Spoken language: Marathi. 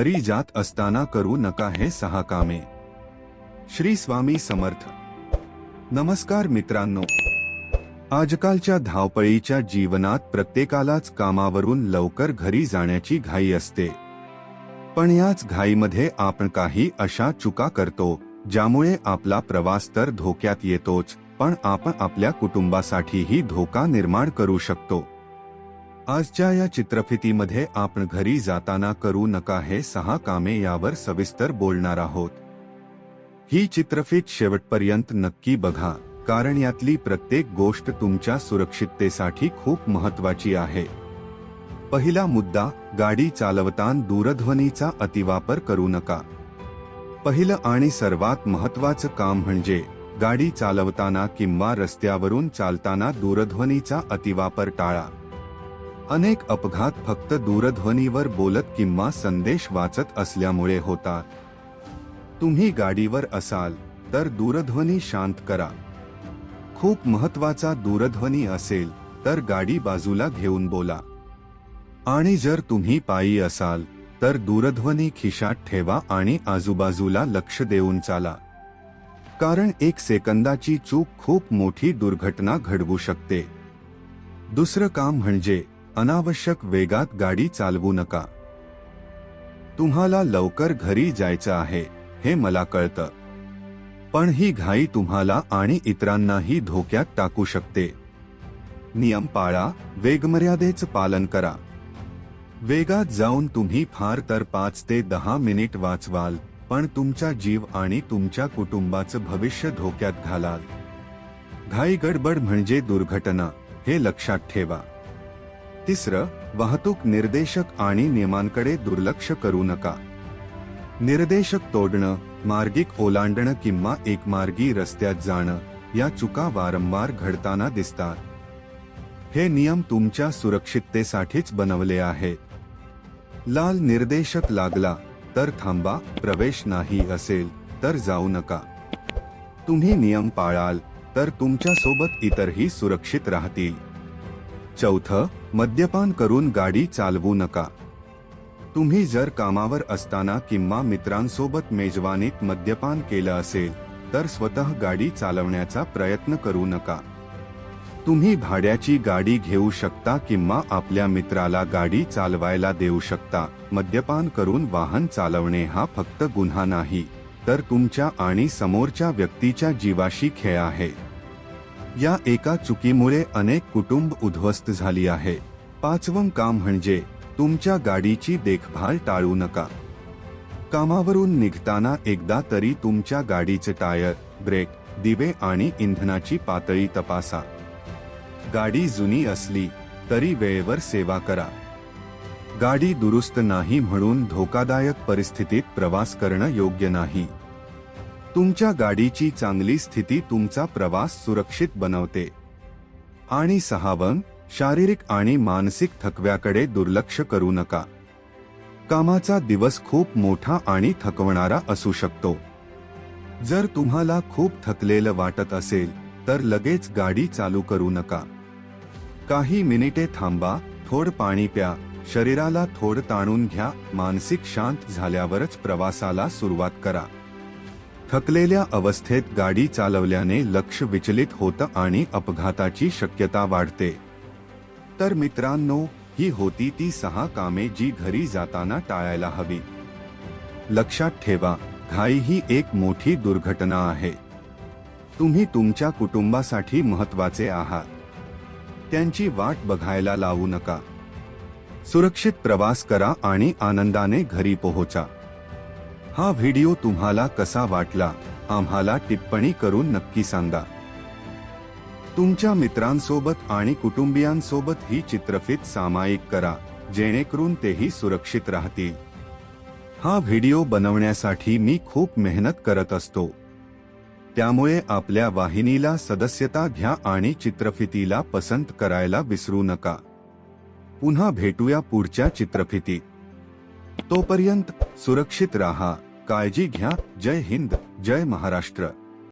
घरी जात असताना करू नका हे 6 कामे. श्री स्वामी समर्थ. नमस्कार मित्रांनो. आजकालच्या धावपळीच्या जीवनात प्रत्येकालाच कामावरून लवकर घरी जाण्याची घाई असते. पण याच घाईमध्ये आपण काही अशा चुका करतो ज्यामुळे आपला प्रवास तर धोक्यात येतोच, पण आपण आपल्या कुटुंबासाठीही धोका निर्माण करू शकतो. आजच्या या चित्रफितीमध्ये आपण घरी जाताना करू नका हे 6 कामे यावर सविस्तर बोलणार आहोत. ही चित्रफित शेवटपर्यंत नक्की बघा, कारण यातली प्रत्येक गोष्ट तुमच्या सुरक्षिततेसाठी खूप महत्त्वाची आहे. पहिला मुद्दा, गाडी चालवताना दूरध्वनीचा अतिवापर करू नका. पहिलं आणि सर्वात महत्त्वाचं काम म्हणजे गाडी चालवताना किंवा रस्त्यावरून चालताना दूरध्वनीचा अतिवापर टाळा. अनेक अपघात फक्त दूरध्वनीवर बोलत किंवा संदेश वाचत असल्यामुळे होतात. तुम्ही गाडीवर असाल तर दूरध्वनी शांत करा. खूप महत्त्वाचा दूरध्वनी असेल तर गाडी बाजूला घेऊन बोला. आणि जर तुम्ही पायी असाल तर दूरध्वनी खिशात ठेवा आणि आजूबाजूला लक्ष देऊन चाला, कारण 1 सेकंदाची चूक खूप मोठी दुर्घटना घडवू शकते. दुसरं काम म्हणजे अनावश्यक वेगात गाडी चालवू नका. तुम्हाला लवकर घरी जायचं आहे हे मला कळतं, पण ही घाई तुम्हाला आणि इतरांनाही धोक्यात टाकू शकते. नियम पाळा, वेगमर्यादेचं पालन करा. वेगात जाऊन तुम्ही फार तर 5 ते 10 मिनिट वाचवाल, पण तुमचा जीव आणि तुमच्या कुटुंबाचं भविष्य धोक्यात घालाल. घाई गडबड म्हणजे दुर्घटना, हे लक्षात ठेवा. तिसरं, वाहतूक निर्देशक आणि नियमांकडे दुर्लक्ष करू नका. निर्देशक तोडणं, मार्गिक ओलांडणं किंवा एकमार्गी रस्त्यात जाणं या चुका वारंवार घडताना दिसतात. हे नियम तुमच्या सुरक्षिततेसाठीच बनवले आहेत. लाल निर्देशक लागला तर थांबा, प्रवेश नाही असेल तर जाऊ नका. तुम्ही नियम पाळाल तर तुमच्या सोबत इतरही सुरक्षित राहतील. चौथं, मद्यपान करून गाडी चालवू नका. तुम्ही जर कामावर असताना किंवा मित्रांसोबत मेजवानीत मद्यपान केलं असेल तर स्वतः गाडी चालवण्याचा प्रयत्न करू नका. तुम्ही भाड्याची गाडी घेऊ शकता किंवा आपल्या मित्राला गाडी चालवायला देऊ शकता. मद्यपान करून वाहन चालवणे हा फक्त गुन्हा नाही, तर तुमच्या आणि समोरच्या व्यक्तीच्या जीवाशी खेळ आहे. या एका चुकीमुळे अनेक कुटुंब उद्ध्वस्त झाली आहे. 5वं काम म्हणजे तुमच्या गाडीची देखभाल टाळू नका. कामावरून निघताना एकदा तरी तुमच्या गाडीचे टायर, ब्रेक, दिवे आणि इंधनाची पातळी तपासा. गाडी जुनी असली तरी वेळेवर सेवा करा. गाडी दुरुस्त नाही म्हणून धोकादायक परिस्थितीत प्रवास करणं योग्य नाही. तुमच्या गाडीची चांगली स्थिती तुमचा प्रवास सुरक्षित बनवते. आणि 6वं, शारीरिक आणि मानसिक थकव्याकडे दुर्लक्ष करू नका. कामाचा दिवस खूप मोठा आणि थकवणारा असू शकतो. जर तुम्हाला खूप थकलेलं वाटत असेल तर लगेच गाडी चालू करू नका. काही मिनिटे थांबा, थोडं पाणी प्या, शरीराला थोडं ताणून घ्या. मानसिक शांत झाल्यावरच प्रवासाला सुरुवात करा. थकलेल्या अवस्थेत गाडी चालवल्याने लक्ष विचलित होतं आणि अपघाताची शक्यता वाढते. तर मित्रांनो, ही होती ती 6 कामे जी घरी जाताना टाळायला हवी. लक्षात ठेवा, घाई ही एक मोठी दुर्घटना आहे. तुम्ही तुमच्या कुटुंबासाठी महत्त्वाचे आहात. त्यांची वाट बघायला लावू नका. सुरक्षित प्रवास करा आणि आनंदाने घरी पोहोचा. हा व्हिडिओ तुम्हाला कसा वाटला आम्हाला टिप्पणी करून नक्की सांगा. तुमच्या मित्रांसोबत आणि कुटुंबियांसोबत ही चित्रफित सामायिक करा, जेणेकरून तेही सुरक्षित राहतील. हा व्हिडिओ बनवण्यासाठी मी खूप मेहनत करत असतो, त्यामुळे आपल्या वाहिनीला सदस्यता घ्या आणि चित्रफितीला पसंत करायला विसरू नका. पुन्हा भेटूया पुढच्या चित्रफितीत. तोपर्यंत सुरक्षित राहा, काळजी घ्या. जय हिंद, जय महाराष्ट्र.